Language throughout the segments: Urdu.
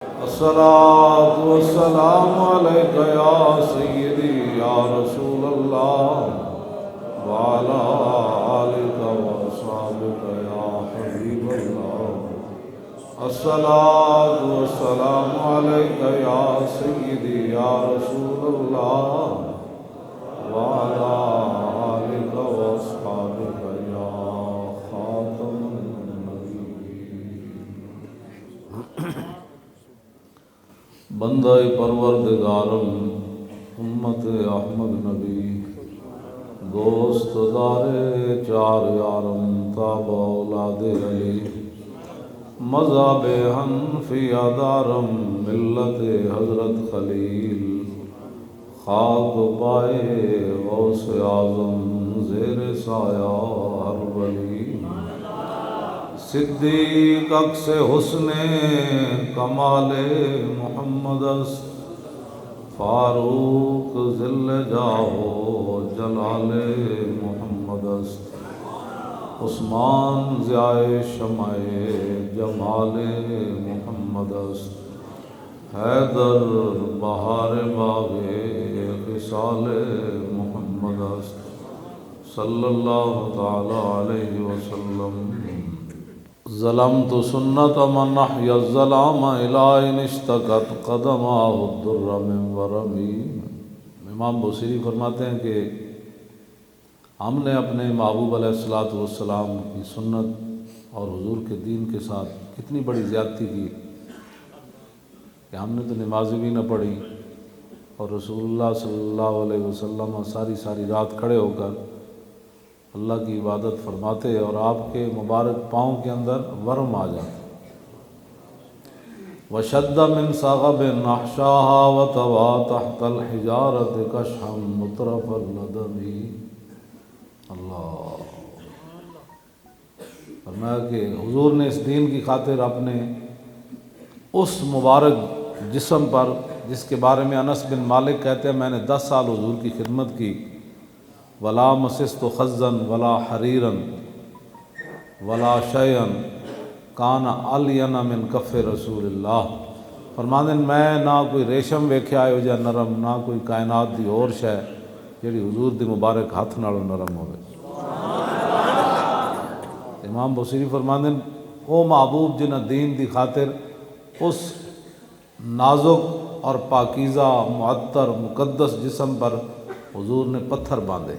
الصلاة والسلام عليك يا سيدي يا رسول الله وعلى آلك وأصحابك يا حبيب الله. الصلاة والسلام عليك يا سيدي يا رسول الله وعلى آلك وأصحابك يا خاتم النبيين. بندہ پروردگارم امت احمد نبی دوست دار چار یارم تابع اولاد علی مذہب حنفیہ دارم ملت حضرت خلیل خاک پائے غوث اعظم زیر سایہ ہر ولی صدیق عکس حسن کمال محمد است فاروق ذل جاہ جلال محمد است عثمان ضیاء شمع جمال محمد است حیدر بہار باغ خصال محمد است صلی اللہ تعالی علیہ وسلم. ظلمت سنت من احیا الظلام الی ان اشتکت قدماہ الدر من ورمی. امام بصیری فرماتے ہیں کہ ہم نے اپنے محبوب علیہ الصلوۃ والسلام کی سنت اور حضور کے دین کے ساتھ کتنی بڑی زیادتی کی کہ ہم نے تو نماز بھی نہ پڑھی اور رسول اللہ صلی اللہ علیہ وسلم ساری رات کھڑے ہو کر اللہ کی عبادت فرماتے اور آپ کے مبارک پاؤں کے اندر ورم آ جاتے. وشد من صغب احشاها وطوى تحت الحجارة كشحا مطرف اللدم. اللہ فرمایا کہ حضور نے اس دین کی خاطر اپنے اس مبارک جسم پر جس کے بارے میں انس بن مالک کہتے ہیں میں نے 10 سال حضور کی خدمت کی ولا مسست خزن ولا حریرن ولا شیئن کان علین من کف رسول اللہ. فرماندے میں نہ کوئی ریشم ویکھیا ہے جا نرم نہ کوئی کائنات دی اور شے جڑی حضور دی مبارک ہاتھ نالوں نرم ہوئے. امام بصیری فرماندے او محبوب جنہ دین دی خاطر اس نازک اور پاکیزہ معطر مقدس جسم پر حضور نے پتھر باندھے.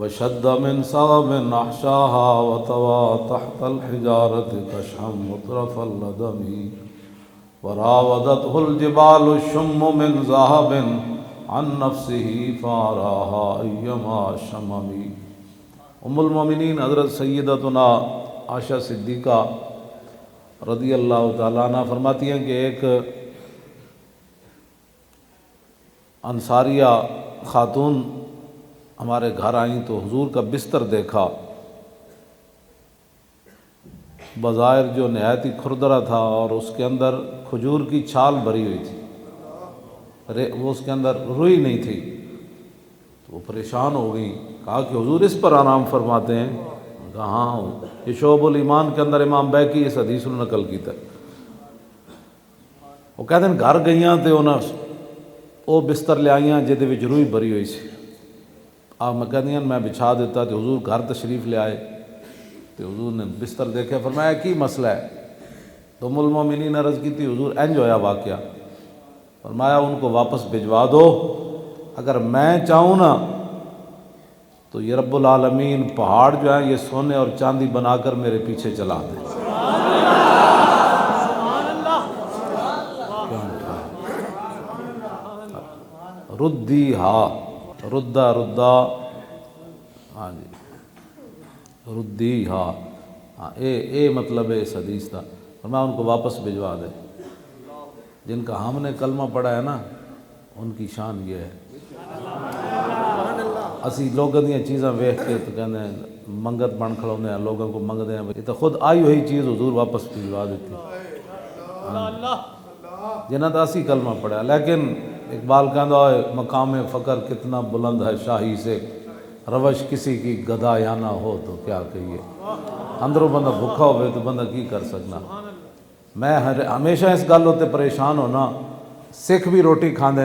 وشد من صغب احشاها وطوى تحت الحجارة كشحا مطرف اللدم وراودته الجبال الشم من ذهب عن نفسه فاراها ايما شمم. ام المومنین حضرت سیدتنا عائشہ صدیقہ رضی اللہ تعالیٰ عنہ فرماتی ہیں کہ ایک انصاریہ خاتون ہمارے گھر آئیں تو حضور کا بستر دیکھا بظاہر جو نہایت ہی کھردرا تھا اور اس کے اندر کھجور کی چھال بھری ہوئی تھی وہ اس کے اندر روئی نہیں تھی تو وہ پریشان ہو گئی. کہا کہ حضور اس پر آرام فرماتے ہیں؟ کہا ہاں یہ شعب الایمان کے اندر امام بیکی اس حدیث کو نقل کیتا ہے. وہ کہتے ہیں گھر گئیاں تے انہاں وہ بستر لے آئیاں جہدے وچ روئی بھری ہوئی سی. آپ میں کہدیاں میں بچھا دیتا تو حضور گھر تشریف لے آئے تو حضور نے بستر دیکھا فرمایا کی مسئلہ ہے؟ تو ام المومنین عرض کی تھی حضور انج ہویا واقعہ. فرمایا ان کو واپس بھجوا دو اگر میں چاہوں نا تو یہ رب العالمین پہاڑ جو ہیں یہ سونے اور چاندی بنا کر میرے پیچھے چلا دے. ردی ہا ردا ہاں جی ردی ہاں اے مطلب ہے اس حدیث کا. فرمایا ان کو واپس بھجوا دے. جن کا ہم نے کلمہ پڑھا ہے نا ان کی شان یہ ہے. اسی لوگوں دیا چیزاں ویکھ کے تو کہنے ہیں منگت بن کھڑونے ہیں لوگوں کو منگتے ہیں. یہ تو خود آئی ہوئی چیز حضور واپس بھجوا دیتی جنہاں تو اسی کلمہ پڑھا. لیکن اقبال کہتا ہے مقام فقر کتنا بلند ہے شاہی سے روش کسی کی گدا یا نہ ہو تو کیا کہیے. اندروں بندہ بھوکا ہوئے تو بندہ کی کر سکنا. میں ہمیشہ اس گل تے پریشان ہونا. سکھ بھی روٹی کھاندے،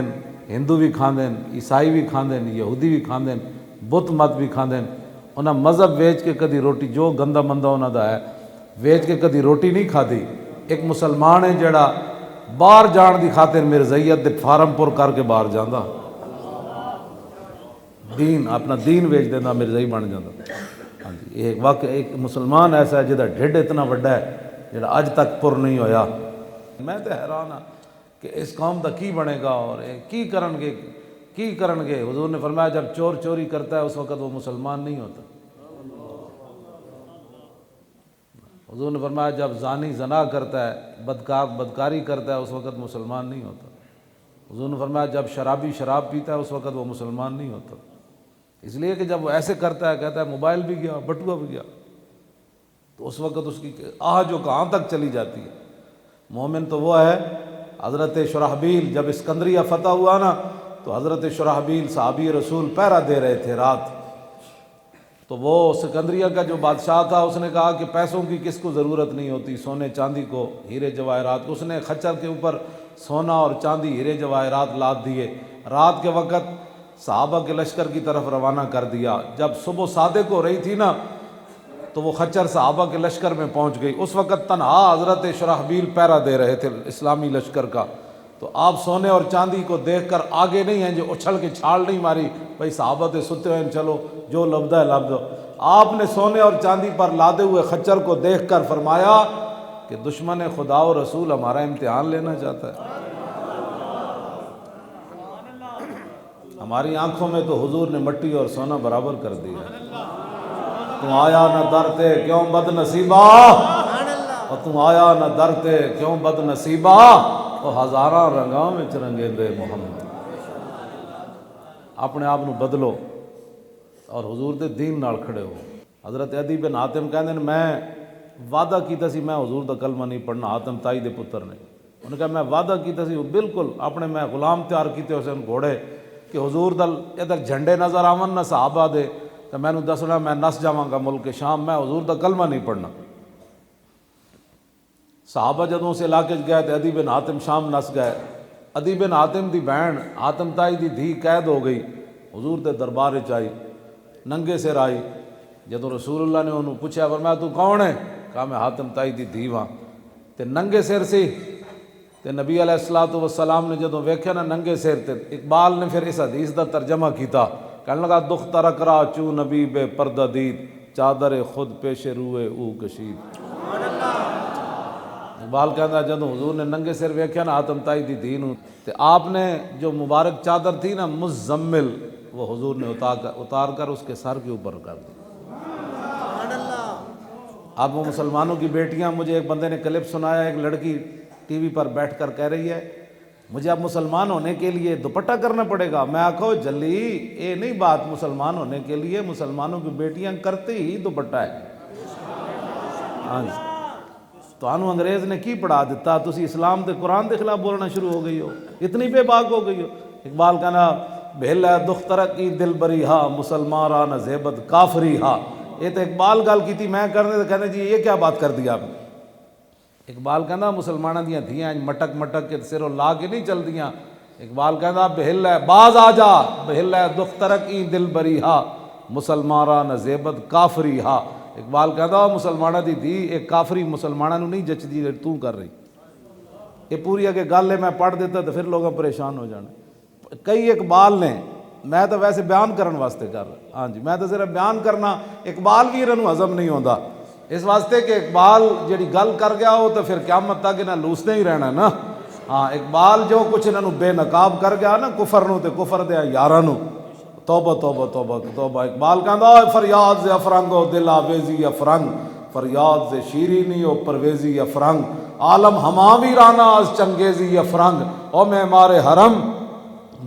ہندو بھی کھاندے، عیسائی بھی کھاندے، یہودی بھی کھاندے، بت مت بھی کھاندے. انہاں مذہب ویچ کے کدی روٹی جو گندا مندہ انہاں دا ہے ویچ کے کدی روٹی نہیں کھادی. ایک مسلمان ہے جڑا باہر جان دی خاطر مرزائیت دے فارم پر کر کے باہر جاندا، دین اپنا دین ویچ دینا مرزائی بن جاتا. ہاں جی، ایک واقعہ ایک مسلمان ایسا ہے جہاں ڈھڈ اتنا وڈا ہے جہاں اج تک پر نہیں ہویا. میں تو حیران ہاں کہ اس قوم دا کی بنے گا اور کی کرن گے. حضور نے فرمایا جب چور چوری کرتا ہے اس وقت وہ مسلمان نہیں ہوتا. حضور نے فرمایا جب زانی زنا کرتا ہے، بدکار بدکاری کرتا ہے اس وقت مسلمان نہیں ہوتا. حضور نے فرمایا جب شرابی شراب پیتا ہے اس وقت وہ مسلمان نہیں ہوتا. اس لیے کہ جب وہ ایسے کرتا ہے، کہتا ہے موبائل بھی گیا، بٹوا بھی گیا، تو اس وقت اس کی آہ جو کہاں تک چلی جاتی ہے. مومن تو وہ ہے. حضرت شرحبیل جب اسکندریہ فتح ہوا نا تو حضرت شرحبیل صحابی رسول پہرا دے رہے تھے رات. تو وہ اسکندریہ کا جو بادشاہ تھا اس نے کہا کہ پیسوں کی کس کو ضرورت نہیں ہوتی، سونے چاندی کو، ہیرے جواہرات کو. اس نے خچر کے اوپر سونا اور چاندی ہیرے جواہرات لاد دیے. رات کے وقت صحابہ کے لشکر کی طرف روانہ کر دیا. جب صبح صادق ہو رہی تھی نا تو وہ خچر صحابہ کے لشکر میں پہنچ گئی. اس وقت تنہا حضرت شرحبیل پہرا دے رہے تھے اسلامی لشکر کا. تو آپ سونے اور چاندی کو دیکھ کر آگے نہیں ہیں جو اچھل کے چھال نہیں ماری بھائی صحابہ تے ستے ہوئے چلو جو لبدہ ہے لب دو. آپ نے سونے اور چاندی پر لادے ہوئے خچر کو دیکھ کر فرمایا کہ دشمن خدا و رسول ہمارا امتحان لینا چاہتا ہے. ہماری آنکھوں میں تو حضور نے مٹی اور سونا برابر کر دیا. تم آیا نہ درتے کیوں بد نصیبہ، اور تم آیا نہ درتے کیوں بد نصیبہ، اور ہزاراں رنگاں وچ رنگے دے محمد. اپنے آپ نو بدلو اور حضور دے دین نال کھڑے ہو. حضرت عدی بن حاتم کہندے نے میں وعدہ کیتا سی میں حضور دا کلمہ نہیں پڑھنا. حاتم تائی دے پتر نے انہوں نے کہا میں وعدہ کیتا سی بالکل اپنے میں غلام تیار کیتے ہوئے سن گھوڑے کہ حضور دل ادھر جھنڈے نظر آون نہ صحابہ دے تو میں نے دسنا میں نس جاواں گا ملک شام، میں حضور دا کلمہ نہیں پڑھنا. صحابہ جدوں اس علاقے گئے تو عدی بن حاتم شام نس گئے. عدی بن حاتم دی بہن حاتم تائی دی دھی قید ہو گئی. حضور دے دربار وچ آئی، ننگے سر آئی. جدوں رسول اللہ نے انہوں پوچھا فرمایا تو کون ہے؟ کہا میں حاتم تائی دی دھی ہاں. تے ننگے سر سی تے نبی علیہ الصلوۃ والسلام نے جدوں ویکھیا نا ننگے سر تے اقبال نے پھر اس حدیث دا ترجمہ کیتا. کہنے لگا دخ ترک را چو نبی بے پردہ دید، چادر خود پیش روئے او کشید. اقبال کہتا جدوں حضور نے ننگے سر ویکھیا نا حاتم تائی دی دھی نوں تے آپ نے جو مبارک چادر تھی نا مزمل وہ حضور نے اتار کر اس کے سر کے اوپر کر دی. اب وہ مسلمانوں کی بیٹیاں، مجھے ایک بندے نے کلپ سنایا، ایک لڑکی ٹی وی پر بیٹھ کر کہہ رہی ہے مجھے اب مسلمان ہونے کے لیے دوپٹہ کرنا پڑے گا. میں آکھو جلی یہ نہیں بات، مسلمان ہونے کے لیے مسلمانوں کی بیٹیاں کرتے ہی دوپٹہ ہے. ہاں جی، تو انہوں انگریز نے کی پڑھا دیتا، تسی اسلام دے قرآن دے خلاف بولنا شروع ہو گئی ہو، اتنی بے باک ہو گئی ہو. اقبال کہنا بھیل ہے دختر کی دل بری ہا، مسلمان را نہ زیبت کافری ہا. یہ تو اقبال گل کی تھی، میں کرنے تو کہنے جی یہ کیا بات کر دیا آپ نے. اقبال کہنا مسلمانوں دیاں دھیاں مٹک مٹک کے سروں لا کے نہیں چل دیاں. اقبال کہنا بہل ہے باز آ جا، بہل ہے دختر کی دل بری ہا، مسلمان را نہ زیبت کافری ہا. اقبال کہتا مسلمانوں دی دھی ایک کافری مسلمانوں نہیں جچدی تو کر رہی. یہ پوری اگے گل ہے، میں پڑھ دیتا تو پھر لوگ پریشان ہو جانے. کئی اقبال نے، میں تو ویسے بیان کرن واسطے کر رہا. ہاں جی، میں تو صرف بیان کرنا، اقبال بھی انہوں ہضم نہیں ہوتا اس واسطے کہ اقبال جڑی گل کر گیا ہو تو پھر قیامت تک انہیں لوستے ہی رہنا نا. ہاں اقبال جو کچھ انہوں بے نقاب کر گیا نا کفر نو تے کفر دیا یاراں نو، توبہ توبہ توبہ توبہ. اقبال کہندا فریاد سے افرنگ و دل آویزی افرنگ، فریاد سے شیرینی و پرویزی افرنگ، عالم ہما ویرانہ از چنگیزی افرنگ، او معمار حرم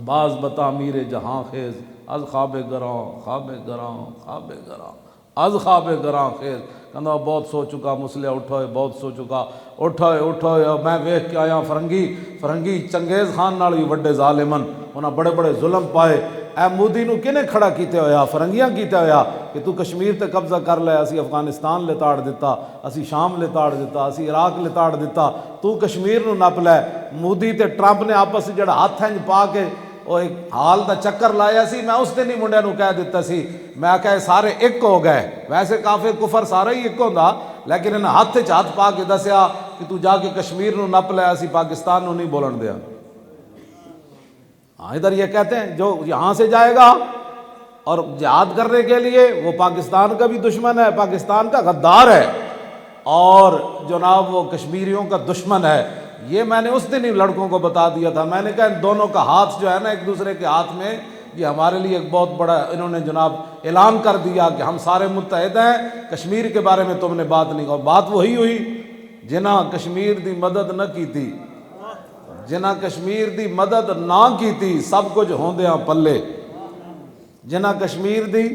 باز بتعمیر جہاں خیز، از خواب گراں خواب گراں خواب گراں از خواب گراں خیز. کہندا بہت سو چکا مسلح اٹھوئے، بہت سو چکا اٹھوئے. میں ویکھ کے آیا فرنگی چنگیز خان نال بھی وڈے ظالمن، انہاں بڑے بڑے ظلم پائے. اے مودی نو کنے کھڑا کیتے ہویا؟ فرنگیاں کیتے ہویا کہ تو کشمیر تے قبضہ کر لے، اسی افغانستان لتاڑ دیتا، اسی شام لتاڑ دیتا، اسی عراق لتاڑ دیتا، تو کشمیر نو نپ لے۔ مودی تے ٹرمپ نے آپس جڑا ہاتھ انج پا کے وہ ایک حال دا چکر لایا سی، میں اس دن ہی منڈے نو کہہ دیتا سی، میں کہے سارے ایک ہو گئے۔ ویسے کافر کفر سارا ہی ایک ہوندا، لیکن انہیں ہاتھ چ ہاتھ پا کے دسیا کہ تو جا کے کشمیر نو نپ لے، اسی پاکستان نو نہیں بولن دیا۔ ہاں ادھر یہ کہتے ہیں جو یہاں سے جائے گا اور جہاد کرنے کے لیے وہ پاکستان کا بھی دشمن ہے، پاکستان کا غدار ہے، اور جناب وہ کشمیریوں کا دشمن ہے۔ یہ میں نے اس دن ہی لڑکوں کو بتا دیا تھا، میں نے کہا ان دونوں کا ہاتھ جو ہے نا ایک دوسرے کے ہاتھ میں، یہ ہمارے لیے ایک بہت بڑا، انہوں نے جناب اعلان کر دیا کہ ہم سارے متحد ہیں، کشمیر کے بارے میں تم نے بات نہیں کی۔ بات وہی ہوئی جنہاں کشمیر دی مدد نہ کی تھی، جنہاں کشمیر دی مدد نہ کی تھی، سب کچھ ہوندیاں پلے۔ جنہاں کشمیر دی،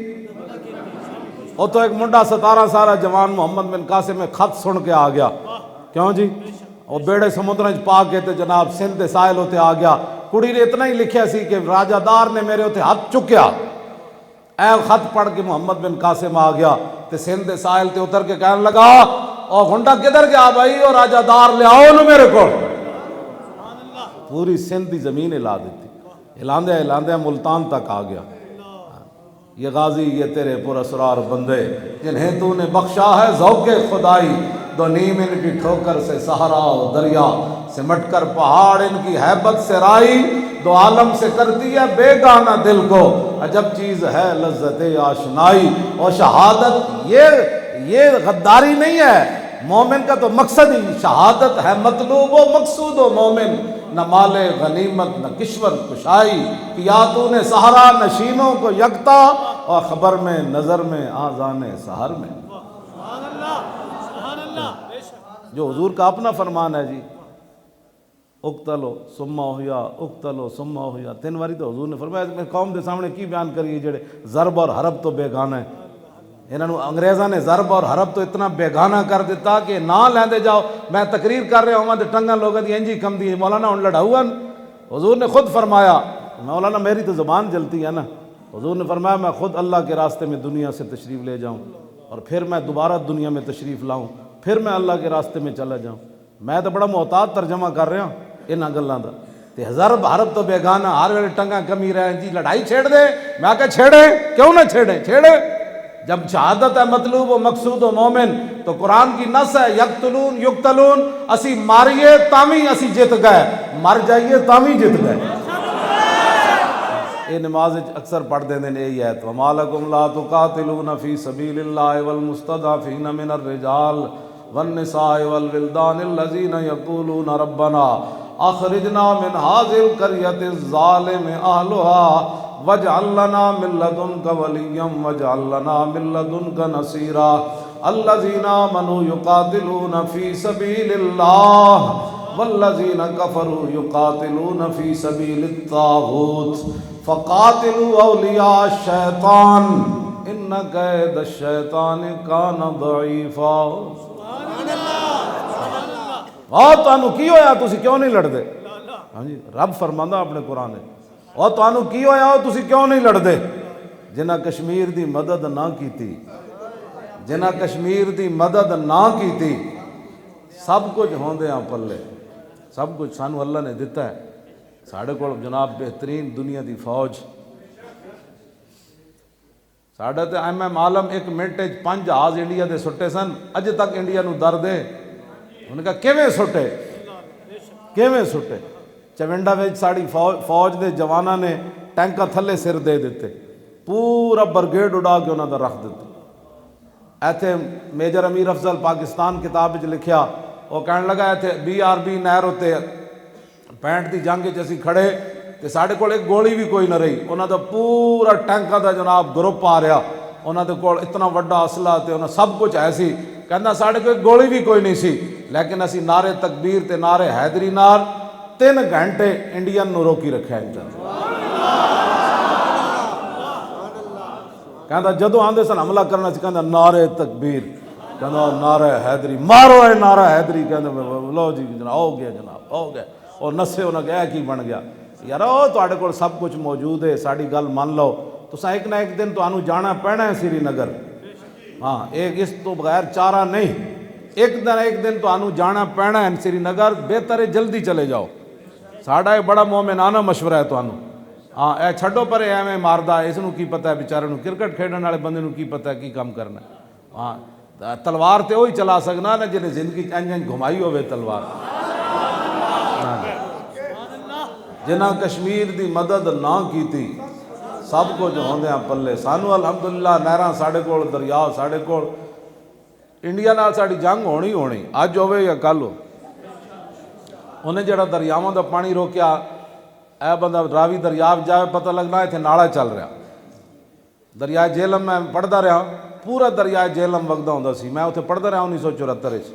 وہ تو ایک منڈا 17 سالہ جوان محمد بن قاسم میں خط سن کے آ گیا، کیوں جی وہ بیڑے سمندر پا کے تے جناب سندھ دے ساحل ہوتے آ گیا۔ کڑی نے اتنا ہی لکھیا سی کہ راجہ دار نے میرے ہوتے ہاتھ چکیا، اے خط پڑھ کے محمد بن قاسم آ گیا تے سندھ دے ساحل تے اتر کے کہنے لگا، او گھنٹا کدھر گیا بھائی، اور راجہ دار لے آؤ نو میرے کو۔ پوری سندھ دی زمین ہلا دیتی، ہلاندے ملتان تک آ گیا۔ یہ غازی یہ تیرے پراسرار بندے جنہیں تو نے بخشا ہے ذوق خدائی، دو نیم ان کی ٹھوکر سے صحرا و دریا، سمٹ کر پہاڑ ان کی ہیبت سے رائی، دو عالم سے کرتی ہے بیگانہ دل کو، عجب چیز ہے لذت آشنائی۔ اور شہادت یہ غداری نہیں ہے، مومن کا تو مقصد ہی شہادت ہے، مطلوب و مقصود و مومن، نہ مال غنیمت نہ کشور کشائی، کیا تو نے سہارا نشینوں کو یکتا، اور خبر میں نظر میں آذان سحر میں۔ جو حضور کا اپنا فرمان ہے جی، اقتلو ثم احیا، اقتلو ثم احیا، 3 باری تو حضور نے فرمایا۔ میں قوم دے سامنے کی بیان کریے جڑے ضرب اور حرب تو بیگانہ ہے، انہوں نے انگریزاں نے ضرب اور حرب تو اتنا بیگانہ کر دیتا کہ نہ لیندے جاؤ۔ میں تقریر کر رہا ہوں تے ٹنگاں لوگوں دی انجی کم دی، مولانا ان لڑاؤن، حضور نے خود فرمایا، مولانا میری تو زبان جلتی ہے نا، حضور نے فرمایا میں خود اللہ کے راستے میں دنیا سے تشریف لے جاؤں، اور پھر میں دوبارہ دنیا میں تشریف لاؤں، پھر میں اللہ کے راستے میں چلا جاؤں۔ میں تو بڑا محتاط ترجمہ کر رہا ہوں انہاں گلاں دا، تے ضرب حرب تو بیگانہ، ہر ویلے ٹنگاں کمی رہے جی لڑائی چھیڑ دے، میں کہا چھیڑے کیوں نہ چھیڑے۔ جب شہادت ہے مطلوب و مقصود و مومن، تو قرآن کی نص ہے یقتلون یقتلون، اسی ماریے تامی اسی جت گئے، مر جائیے تامی جت گئے۔ یہ نماز اکثر پڑھ دیں یہی ہے، وَمَا لَكُمْ لَا تُقَاتِلُونَ فِي سَبِيلِ اللَّهِ وَالْمُسْتَضْعَفِينَ مِنَ الرِّجَالِ وَالنِّسَاءِ وَالْوِلْدَانِ الَّذِينَ يَقُولُونَ رَبَّنَا أَخْرِجْنَا مِنْ هَٰذِهِ الْقَرْيَةِ الظَّالِمِ أَهْلُهَا وَاجْعَل لَّنَا مِن لَّدُنكَ وَلِيًّا وَاجْعَل لَّنَا مِن لَّدُنكَ نَصِيرًا الَّذِينَ آمَنُوا يُقَاتِلُونَ فِي سَبِيلِ اللَّهِ والذین کفروا یقاتلون فی سبیل الطاغوت فقاتلوا اولیاء الشیطان ان کید الشیطان کان ضعیفا۔ تانوں کی ہویا تسی کیوں نہیں لڑدے؟ ہاں جی رب فرماندا اپنے قرآن ہے، تانوں کی ہویا تسی کیوں نہیں لڑدے؟ جنہاں کشمیر دی مدد نہ کیتی، جنہاں کشمیر دی مدد نہ کیتی، سب کچھ ہوندے ہیں پلے، سب کچھ سانو اللہ نے دیتا ہے۔ ساڑھے کو جناب بہترین دنیا دی فوج، ساڑھے تے ایم عالم 1 منٹ 5 جہاز انڈیا دے سٹے سن، اج تک انڈیا نو درد ہے۔ انہوں نے کہا کیویں سٹے، کیویں سٹے؟ چونڈا وچ ساڑی فوج دے جواناں نے ٹینکاں تھلے سر دے دیتے، پورا برگیڈ اڑا کے انہاں دا رکھ دیتا۔ ایتھے میجر امیر افضل پاکستان کتاب وچ لکھیا، وہ کہنے لگا ایتھے BRB نہر ہوتے 65 دی جنگ وچ اسی کھڑے تے ساڈے کول ایک گولی بھی کوئی نہ رہی، انہاں دا پورا ٹینکاں دا جناب گروپ آ رہا، انہاں دے کول اتنا وڈا اسلحہ تے انہاں سب کچھ ہے سی، کہندا ساڈے کول ایک گولی بھی کوئی نہیں سی، لیکن اسی نعرے تکبیر تے نعرے حیدری نال 3 گھنٹے انڈین نو روکی رکھا ہے۔ کہندا جدوں آندے سن حملہ کرنا سی، کہندا نعرے تکبیر، کہندا نعرہ حیدری، مارو اے نعرہ حیدری، کہندا لو جی جناب ہو گیا، جناب ہو گیا، اور نسے انہاں کہ اے کی بن گیا۔ یار تواڈے کول سب کچھ موجود ہے، ساڈی گل مان لو، تساں ایک نہ ایک دن تانوں جانا پینا ہے سری نگر، ہاں ایک اس تو بغیر چارہ نہیں، ایک دن تانوں جانا پینا ہے سری نگر، بہتر ہے جلدی چلے جاؤ۔ ساڈا ایک بڑا مومنانہ مشورہ ہے تانوں، ہاں اے چھڈو پرے ایویں ماردا، اس نوں کی پتہ ہے بیچارے نوں، کرکٹ کھیڈن والے بندے نوں کی پتہ ہے کی کام کرنا ہے، ہاں تلوار تے وہی چلا سکنا نا جنہیں زندگی انج گھمائی ہوئے تلوار، جنہ کشمیر دی مدد نہ کیتی سب کچھ ہوندیاں پلے، سانو الحمدللہ نہراں ساڈے کول، دریا ساڈے کول، انڈیا نال ساڈی جنگ ہونی اج ہوے یا کل ہو، انہیں جڑا دریاواں دا پانی روکیا، اے بندہ راوی دریا جائے پتہ لگنا اتنے نالا چل رہا، دریائے جہلم میں پڑھتا رہا، پورا دریائے جہلم وگدا ہوندا سی، میں اتنے پڑھتا رہا 1974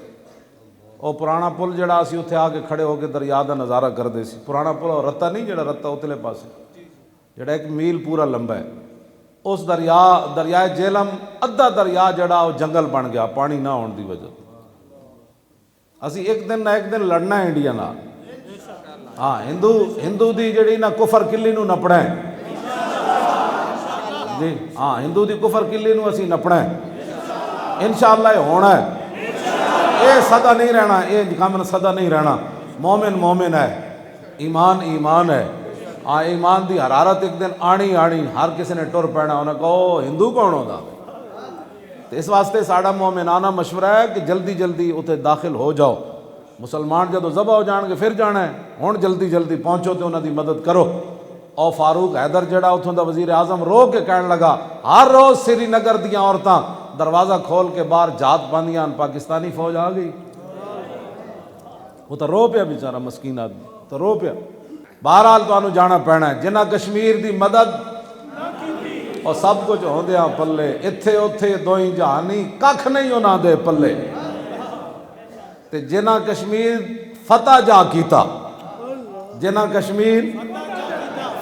وہ پرانا پل جڑا اسی اتنے آ کے کھڑے ہو کے دریا دا نظارہ کرتے سی، پرانا پل اور رتا نہیں جڑا رتا اتلے پاسے جڑا 1 میل پورا لمبا ہے، اس دریائے جہلم ادھا دریا جڑا وہ جنگل بن گیا پانی نہ ہون دی وجہ، اسی ایک دن نہ ایک دن لڑنا ہے انڈیا نال، ہاں ہندو دی جڑی نا کفر کلی نو نپڑا ہے جی، ہاں ہندو دی کفر کلی نو اسی نپڑا ہے انشاءاللہ، یہ ہونا ہے، یہ سدا نہیں رہنا، یہ کام سدا نہیں رہنا، مومن ہے، ایمان ہے، ہاں ایمان دی حرارت ایک دن آنی ہر کسی نے ٹر پینا، انہیں کہو ہندو کون ہوتا، تو اس واسطے ساڑا مومنانہ مشورہ ہے کہ جلدی اتنے داخل ہو جاؤ، مسلمان جدو ذبح ہو جان گے پھر جانا ہے، ہون جلدی پہنچو تو انہوں دی مدد کرو۔ اور فاروق حیدر جڑا اتھوں دا وزیر اعظم رو کے کہنے لگا، ہر روز سری نگر دیاں عورتاں دروازہ کھول کے باہر جات باندیاں، پاکستانی فوج آ گئی، وہ تو رو پیا بیچارہ مسکین آدمی، تو رو پیا۔ بہرحال تانوں جانا پینا ہے، جنہ کشمیر دی مدد اور سب کچھ ہوندیاں پلے، اتھے اتھے دوئی جہانی ککھ نہیں انہاں دے پلے، تے جنہ کشمیر فتح جا کیتا، جنہ کشمیر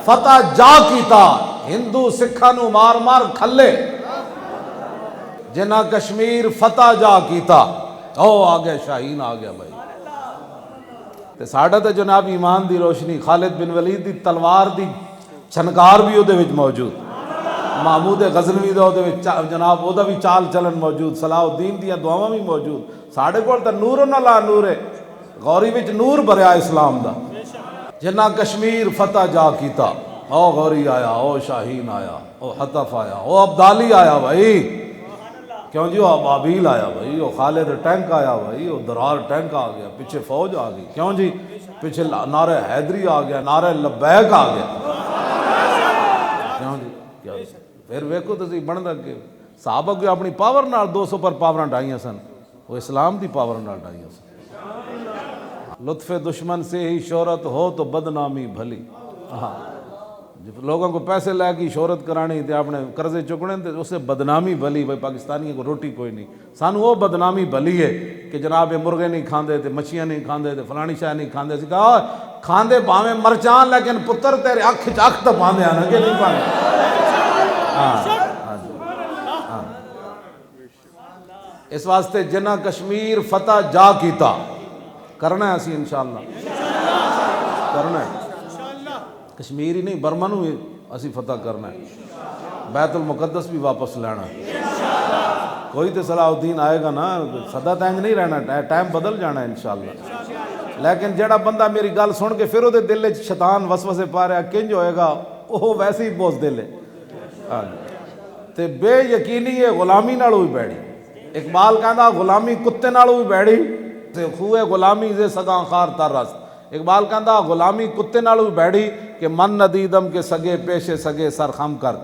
فتح جا کیتا، ہندو سکھاں نو مار کھلے، جنہ کشمیر فتح جا کیتا، او آگے شاہین آ گیا بھائی، تے ساڈا تے جناب ایمان دی روشنی، خالد بن ولید دی تلوار دی چھنکار بھی او دے وچ موجود، محمود غزنوی دا او دے وچ جناب او دا بھی چال چلن موجود، صلاح الدین دیاں دعاواں بھی موجود، ساڈے کول تے نور نہ نور ہے، غوری وچ نور بھریا اسلام دا، جنہ کشمیر فتح جا کیتا، او غوری آیا، او شاہین آیا، او حطف آیا، او عبدالی آیا بھائی، کیوں جی وہ ابابیل آیا بھائی، وہ خالد ٹینک آیا بھائی، وہ درار ٹینک آ گیا، پیچھے فوج آ گئی، کیوں جی پیچھے نعرہ حیدری آ گیا، نعرہ لبیک آ گیا، کیوں جی کیا پھر ویکھو تسی بندا کہ صحابہ کو اپنی پاور نال 200 پر پاوراں ڈائیاں سن، وہ اسلام دی پاور نال ڈائیاں سن۔ لطف دشمن سے ہی شہرت ہو تو بدنامی بھلی، ہاں لوگوں کو پیسے لے کے شہرت کرانی تے اپنے قرضے چکنے تے اس سے بدنامی بھلی، بھائی پاکستانیوں کو روٹی کوئی نہیں، سانو وہ بدنامی بھلی ہے کہ جناب یہ مرغے نہیں کھاندے تے مچھیاں نہیں کھاندے تے فلانی شاہ نہیں کھاندے، سی کہا کھاندے باویں مرچان لیکن پتر تیرے اکھ چ اکھ تے پاندے آنا کہ نہیں پاندے، ہاں اس واسطے جنہ کشمیر فتح جا کیتا، کرنا ہے اسی انشاءاللہ، کرنا ہے، کشمیر ہی نہیں برما نو بھی اسی فتح کرنا ہے، بیت المقدس بھی واپس لینا ہے، کوئی تو صلاح الدین آئے گا نا، سدا تینج نہیں رہنا، ٹائم بدل جانا ہے انشاءاللہ، لیکن جڑا بندہ میری گل سن کے پھر وہ دل شیطان وسوسے پا رہا کنج ہوئے گا، وہ ویسے ہی بوز دل ہے، تے بے یقینی ہے غلامی نالوں بھی بیڑی، اقبال کہندا غلامی کتے نالوں بھی بیڑی، تے خوے غلامی سے سگاں خار ترس، اقبال کہندا غلامی کتے نالوں بھی بیڑی کہ من ندیدم کے سگے پیشے سگے سر خم کر،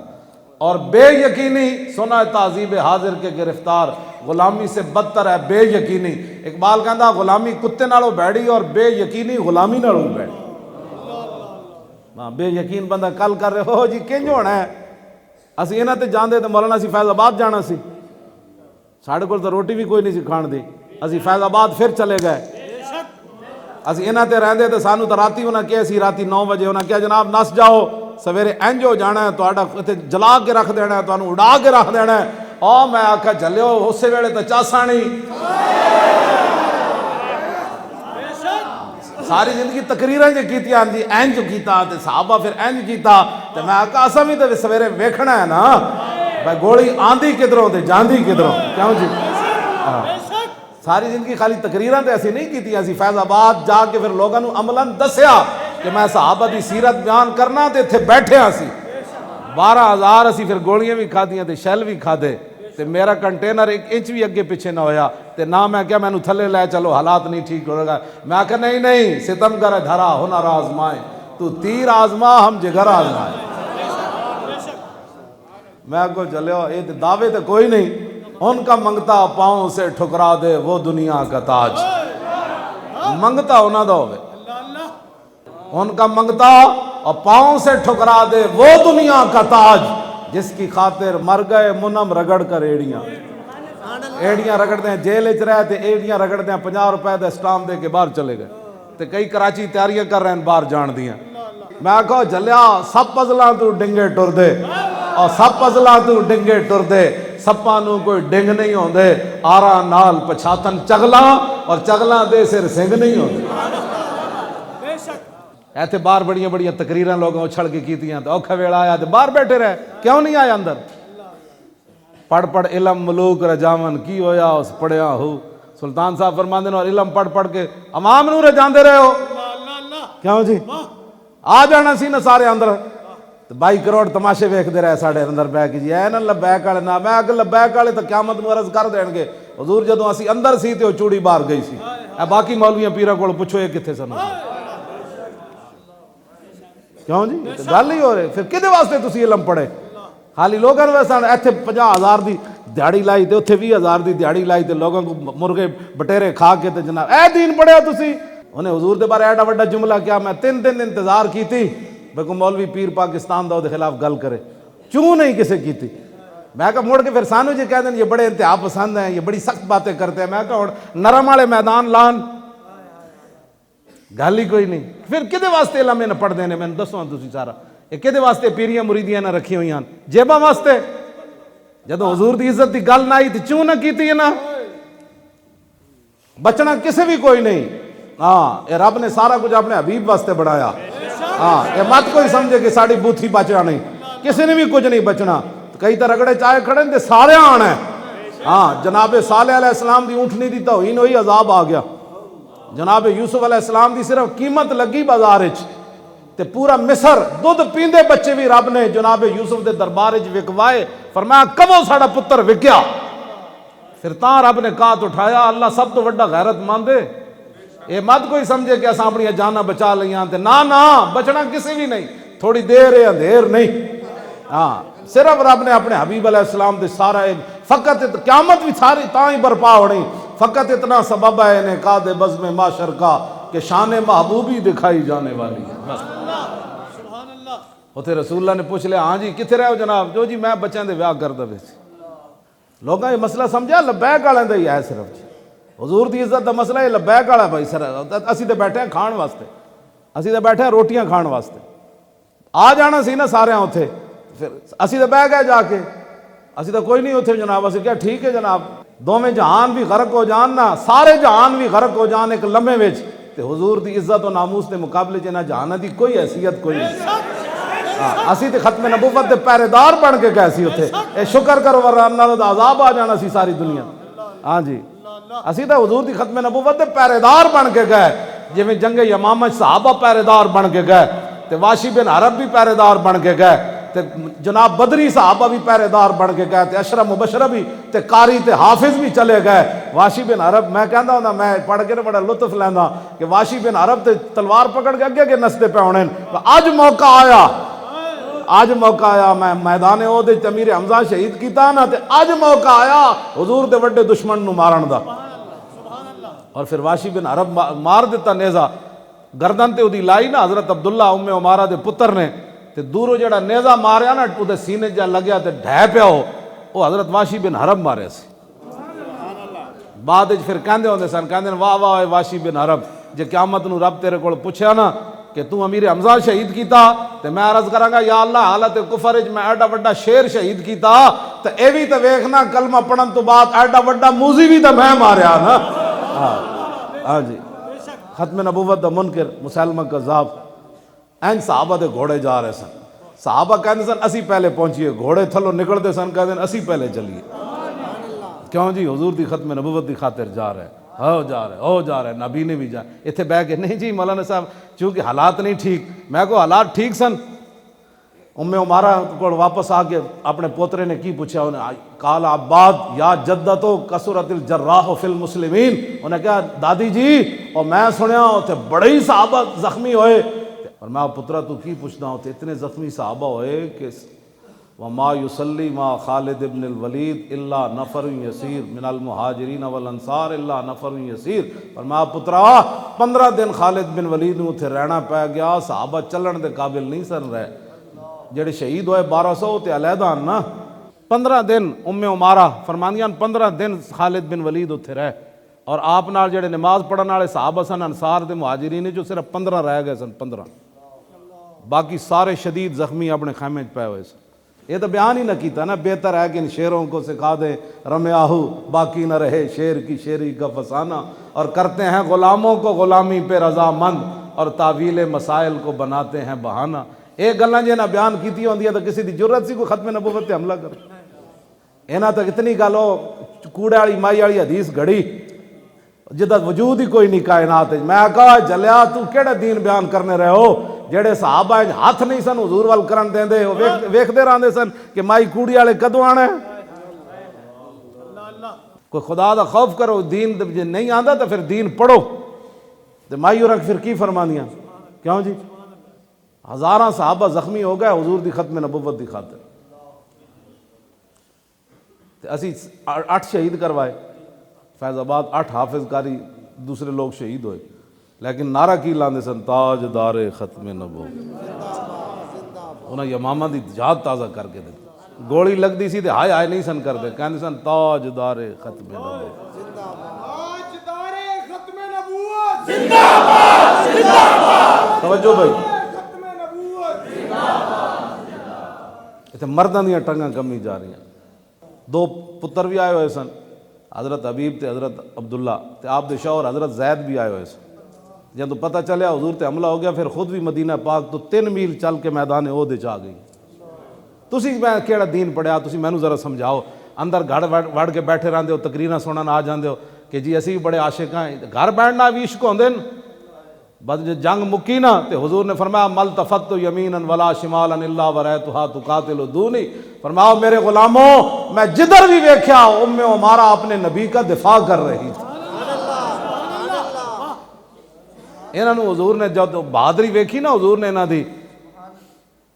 اور بے یقینی سنا تعذیب حاضر کے گرفتار، غلامی سے بدتر ہے بے یقینی، اقبال کہندا غلامی کتے نالوں بیڑی اور بے یقینی غلامی نالوں بیڑی، بے یقین بندہ کل کر رہے ہو جی کنج ہونا ہے، اسی انہاں تے جاندے تے مولانا سی فیض آباد جانا سی، ساڑھے کول تے روٹی بھی کوئی نہیں سی کھان دی، اسی فیض آباد پھر چلے گئے، اسی انہاں تے رہندے تے سانو تے راتی انہاں کیا سی راتی 9 بجے انہاں کیا جناب نس جاؤ سویرے انج ہو جانا ہے، تہاڈا تے جلا کے رکھ دینا ہے، تانوں اڑا کے رکھ دینا ہے، او میں آکھا جلیو اسی ویلے تے چاسا نہیں، ساری زندگی تقریراں جو کیتیاں جی اینج کیتا تے صحابہ پھر اینج کیتا تے میں آکھا اساں بھی تے سویرے ویکھنا ہے نا بھائی گولی آندی کدھروں تے جاندی کدھروں کیوں جی ساری زندگی خالی تقریراں تے اسی نہیں کیتیاں اسی فیض آباد جا کے پھر لوگاں نو عملاً دسیا کہ میں صحابہ دی سیرت بیان کرنا تے اتھے بیٹھے ہاں سی 12,000 اسی پھر گولیاں بھی کھادیاں تے شیل بھی کھادے تے میرا کنٹینر 1 انچ بھی اگے پیچھے نہ ہویا تے نہ میں کیا میں نو تھلے لے چلو حالات نہیں ٹھیک ہو گا میں کہا نہیں ستم کر دھرا ہنر آزمائے تو تیر آزما ہم جگر آزمائے میں کو چلو یہ دعوے تے کوئی نہیں ان کا منگتا پاؤں سے ٹھکرا دے وہ دنیا کا تاج منگتا ہونا دا ہوئے ان کا منگتا اور پاؤں سے ٹھکرا دے وہ دنیا کا تاج جس کی خاطر مر گئے منم رگڑ کر ایڑیاں رگڑ دیں جیل اچ رہے تے ایڑیاں رگڑ دیں 50 روپے دے اسٹام دے کے باہر چلے گئے تے کئی کراچی تیاریاں کر رہے ہیں باہر جان دیاں میں کہو جلیا سب پزلاں تو ڈنگے ٹر دے اور سب پزلاں تو ڈنگے ٹر دے سپاں نو کوئی ڈنگ نہیں ہوندے آرا نال پچھاتن چگلاں اور چگلاں دے سر سنگ نہیں ہوندے ایتھے باہر بڑیاں تقریراں لوگوں اچھڑ کے کیتیاں تو اوکھا ویڑا آیا تو باہر بیٹھے رہے کیوں نہیں آیا اندر پڑھ علم ملوک رجاون کی ہویا اس پڑھیا ہو سلطان صاحب فرماندے اور علم پڑھ کے عوام نو رجاندے رہے ہو کیوں جی آ جانا سی نا سارے اندر 22 کروڑ تماشے ویکھدے رہے ساڈے اندر بہ کے جی اے نا لبیک والے نہ میں کہ لبیک والے تو قیامت نو عرض کر دین گے حضور جدوں اسی اندر سی تے او چوڑی باہر گئی سی اے باقی مولویاں پیراں کول پوچھو یہ کتھے سن کیوں جی گل ہی ہو رہے پھر کدے واسطے تسی علم پڑھے خالی لوگاں نوں ویسا ایتھے 50,000 دی دیہڑی لائی تے اوتھے 20,000 دی دیہڑی لائی تے لوگاں کو مرغے بٹیرے کھا کے تے جناب اے دین پڑھیا تسی انہیں حضور دے بارے ایڈا وڈا جملہ کیا میں 3 دن انتظار کیتی بے کو مولوی پیر پاکستان دا دے خلاف گل کرے کیوں نہیں کسے کیتی میں کہا موڑ کے پھر سانو جی کہہ دیں یہ بڑے انتہا پسند ہیں یہ بڑی سخت باتیں کرتے ہیں میں کہا نرم والے میدان لان گل ہی کوئی نہیں پھر کدے واسطے علم نہ پڑھ دینے میں دسو تسی سارا یہ کدے واسطے پیریاں مریدیاں نہ رکھی ہوئی ہیں جیباں واسطے جدو حضور دی عزت دی گل نہ آئی تو کیوں نہ کیتی ہے نا بچنا کسے بھی کوئی نہیں ہاں یہ رب نے سارا کچھ اپنے حبیب واسطے بڑھایا ہاں یہ مت کوئی سمجھے کہ ساڑی بوتھی بچنا نہیں کسی نے بھی کچھ نہیں بچنا کئی تو رگڑے چاہے کھڑے تے سارے آنا ہے ہاں جناب صالح علیہ السلام دی اونٹنی دی توہین ہوئی عذاب آ گیا جناب یوسف علیہ السلام دی صرف قیمت لگی بازار وچ تے پورا مصر دودھ پیندے بچے بھی رب نے جناب یوسف دے دربار وچ وکوائے فرمایا کبو ساڑا پتر وکیا پھر تاں رب نے کہا تو اٹھایا اللہ سب تو بڑا غیرت مند ہے یہ مت کوئی سمجھے کہ اساں اپنی جاناں بچا لیاں تے نہ بچنا کسی بھی نہیں تھوڑی دیر ہے اندھیر نہیں ہاں صرف رب نے اپنے حبیب علیہ السلام دے سارا فقط قیامت بھی ساری تاں ہی برپا ہونی فقط اتنا سبب ہے انعقاد بزم معاشر کا کہ شان محبوبی دکھائی جانے والی ہے بس اتنے رسول اللہ نے پوچھ لیا ہاں جی کتنے رہے ہو جناب جو جی میں بچوں دے ویاہ کردا پیا سی لوگاں یہ مسئلہ سمجھا لبیک والے دا ہی ہے صرف جی حضور دی عزت دا مسئلہ یہ لبیک والا بھائی سر اسی تے بیٹھے ہیں کھان واسطے اسی تے بیٹھے ہیں روٹیاں کھان واسطے آ جانا سی نا سارے اتنے پھر اسی تے بہ گئے جا کے اسی تے کوئی نہیں اتنے جناب اسی کیا ٹھیک ہے جناب دوویں جہان بھی غرق ہو جان نا سارے جہان بھی غرق ہو جان ایک لمحے وچ تے حضور دی عزت و ناموس دے مقابلے چ نہ جہان دی کوئی حیثیت کوئی نہیں اسی تے ختم نبوت دے پہرے دار بن کے گئے سی اتنے اے شکر کرو ورنہ دا عذاب آ جانا سی ساری دنیا ہاں جی اسی تے حضور دی ختم نبوت دے پہرے دار بن کے گئے جویں جنگ یمامہ صحابہ پہرے دار بن کے گئے تے واشی بن عرب بھی پہرے دار بن کے گئے تے جناب بدری صحابہ بھی پہرے دار بن کے گئے تے اشرف مبشرہ بھی تے قاری تے حافظ بھی چلے گئے واشی بن عرب میں کہندا ہوندا میں پڑھ کے بڑا لطف لیندا کہ واشی بن عرب تے تلوار پکڑ کے اگے نسدے پے ہونے اج موقع آیا میں میدان احد وچ امیر حمزہ شہید کیتا نا تے اج موقع آیا حضور دے وڈے دشمن نو مارن دا اور پھر واشی بن عرب مار دیتا نیزہ گردن تے اودی لائی نا حضرت عبداللہ ام عمارہ دے پتر نے تے دوروں جڑا نیزہ ماریا نا اودے سینے جا لگیا تے ڈھے پیا وہ حضرت واشی بن عرب ماریا سی بعد پھر کہندے ہوندے سن کہندے واہ واہ واشی بن عرب جے قیامت نو رب تیرے کول پوچھیا نا کہ تو امیر حمزہ شہید کیتا تے میں عرض کراں گا یا اللہ حالت کفر وچ میں ایڈا وڈا شیر شہید کیتا تے اے وی تے ویکھنا کلمہ پڑھن تو بعد ایڈا وڈا موزی بھی تے میں ماریا نا ہاں جی ختم نبوت دا منکر مسلمہ کذاب، این صحابہ دے گھوڑے جا رہے سن، صحابہ کہتے سن اسی پہلے پہنچیے، گھوڑے تھلو نکلتے سن کہتے ہیں اسی پہلے چلیے، کیوں جی حضور دی ختم نبوت دی خاطر جا رہے ہو جا رہے نبی نے بھی جا اتنے بہ کے نہیں جی مولانا صاحب چونکہ حالات نہیں ٹھیک، میں کو حالات ٹھیک سن۔ ام عمارہ کو واپس آ کے اپنے پوترے نے کی پوچھا، انہیں قال عباد یا جدتو کثرت الجراح فی المسلمین، انہیں کہا دادی جی اور میں سنیا اتنے بڑے ہی صحابہ زخمی ہوئے، اور میں پترا تو کی پوچھنا ہوتے اتنے زخمی صحابہ ہوئے کہ وما یصلی ما خالد ابن الولید الا نفر یسیر من المہاجرین والانصار الا نفر یسیر، اور میں پترا 15 دن خالد بن ولید نو اتنے رہنا پہ گیا، صحابہ چلن دے قابل نہیں سن رہے، جڑے شہید ہوئے 1200 تے علیحدہ نا 15 دن ام عمارہ فرماندیاں 15 دن خالد بن ولید اتنے رہے، اور آپ نال جڑے نماز پڑھن والے صحابہ سن انصار دے مہاجرین جو صرف 15 رہ گئے سن، 15 باقی سارے شدید زخمی اپنے خیمے پے ہوئے سن۔ یہ تو بیان ہی نہ کیتا نا، بہتر ہے کہ ان شیروں کو سکھا دیں رمیاہو باقی نہ رہے شیر کی شیری کا فسانہ، اور کرتے ہیں غلاموں کو غلامی پہ رضامند اور تعویل مسائل کو بناتے ہیں بہانہ۔ ایک گلاں جی نہ بیان کیتی ہوندی ہے تو کسی دی جرت سی کوئی ختم نبوت تے حملہ کر، اینا تک اتنی گل ہو کوڑے والی مائی والی حدیث گھڑی جدا وجود ہی کوئی نہیں کائنات، میں کہا جلیا تو کیڑے دین بیان کرنے رہے ہو جڑے صحابہ ہاتھ نہیں سن حضور وال کرن دیندے، ویکھدے رہندے سن کہ مائی کوڑی والے کدوں آنے، کوئی خدا دا خوف کرو، دین جے نہیں آندا تو پھر دین پڑھو، تے مائی اور پھر کی فرمانیاں کیوں جی، ہزاراں صحابہ زخمی ہو گئے حضور دی ختم نبوت دی خاطر، تے اسی 8 شہید کروائے فیض آباد، 8 حافظ کاری دوسرے لوگ شہید ہوئے، لیکن نعرہ کی لاندے سن تاجدار ختم نبوت، انہاں یمامہ دی یاد تازہ کر کے دے، گولی لگ دی سی تے ہائے ہائے نہیں سن کر دے، کہندے سن تاجدار ختم نبوت، تاجدار ختم نبوت زندہ باد، زندہ باد، توجہ بھائی ختم نبوت زندہ باد۔ اتنے مرداں دیاں ٹنگاں کمی جا رہی ہیں، 2 پتر بھی آئے ہوئے سن، حضرت حبیب تے حضرت عبداللہ تے آپ دے شوہر حضرت زید بھی آئے ہوئے سن، جب پتہ چلیا حضور تے حملہ ہو گیا پھر خود بھی مدینہ پاک تو 3 میل چل کے میدان عہد چ آ گئی۔ تسی میں کیڑا دین پڑھیا، تسی مینوں ذرا سمجھاؤ، اندر گھر وڑ کے بیٹھے رہندے ہو، تقریراں سنن آ جاندے ہو کہ جی اسی بڑے عاشق ہیں، گھر بیٹھنا بھی عشق ہوندے ن، بس جنگ مکی نا تے حضور نے فرمایا ملتفت یمینا ولا شمالا الا ورأیتھا تقاتل دونی، فرماؤ میرے غلاموں میں جدھر بھی ویکھیا ام عمارہ اپنے نبی کا دفاع کر رہی تھی۔ انہاں نو حضور نے جب بہادری ویکھی نا حضور نے انہاں دی،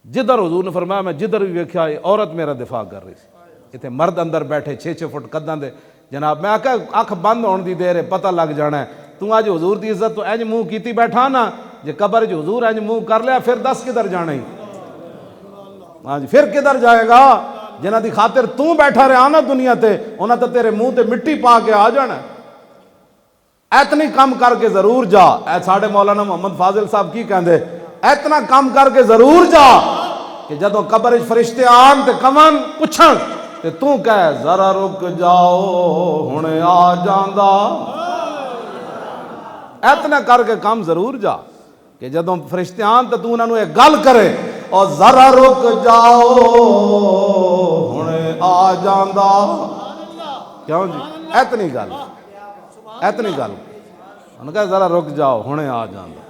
جدھر حضور نے فرمایا میں جدھر بھی ویکھیا یہ عورت میرا دفاع کر رہی تھی، اتنے مرد اندر بیٹھے 6-6 فٹ قداں دے، جناب میں آکھا اکھ بند ہون دی دیر ہے پتہ لگ جانا ہے، تو آج حضور دی عزت تو اینج منہ کیتی بیٹھا نا، جے قبر جو حضور اینج منہ کر لیا پھر 10 کدھر جانا ہی، ہاں جی پھر کدھر جائے گا، جنہاں دی خاطر تو بیٹھا رہا نا دنیا تے انہاں تے تیرے منہ تے مٹی پا کے آ جانا ہے، اتنی کم کر کے ضرور جا، اے ساڑھے مولانا محمد فاضل صاحب کی کہندے اتنا کم کر کے ضرور جا کہ جدو قبر فرشتے آن تے کمن پچھن تے تو کہے ذرا رک جاؤ ہنے آ جاندا، اتنا کر کے کم ضرور جا کہ جدو فرشتے آن تے تو انہاں نوں ایک گل کرے اور ذرا رک جاؤ ہنے آ جاندا، کیوں جی اتنی گل، اتنی گل انہوں نے کہا ذرا رک جاؤ ہنے آ جاندا،